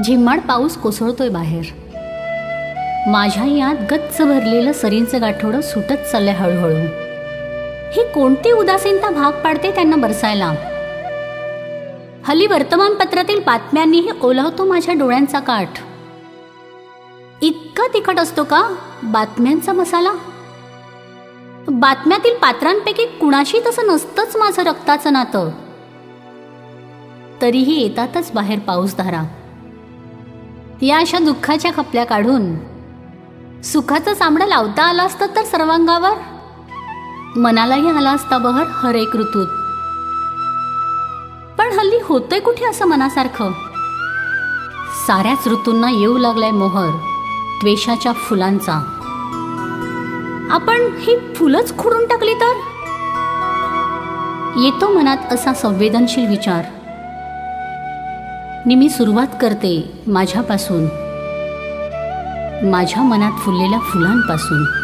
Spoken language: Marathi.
झिम्माड पाऊस कोसळतोय बाहेर. माझ्या यात गच्च भरलेलं सरींचं गाठोडं सुटत चाललंय हळूहळू. ही कोणती उदासीनता भाग पाडते त्यांना बरसायला. हल्ली वर्तमानपत्रातील बातम्यांनीही ओलावतो माझ्या डोळ्यांचा काठ. इतका तिखट असतो का बातम्यांचा मसाला? बातम्यातील पात्रांपैकी कुणाशी तसं नसतंच माझं रक्ताचं नातं. तरीही येतातच बाहेर पाऊसधारा. या अशा दुःखाच्या खपल्या काढून सुखाचं चामडं लावता आलं असतं तर सर्वांगावर, मनालाही आला असता बहर हर एक ऋतूत. पण हल्ली होतंय कुठे असं मनासारखं. साऱ्याच ऋतूंना येऊ लागलाय मोहर द्वेषाच्या फुलांचा. आपण ही फुलंच खुडून टाकली तर? येतो मनात असा संवेदनशील विचार. मी सुरुवात करते माझ्यापासून, माझ्या मनात फुललेल्या फुलांपासून.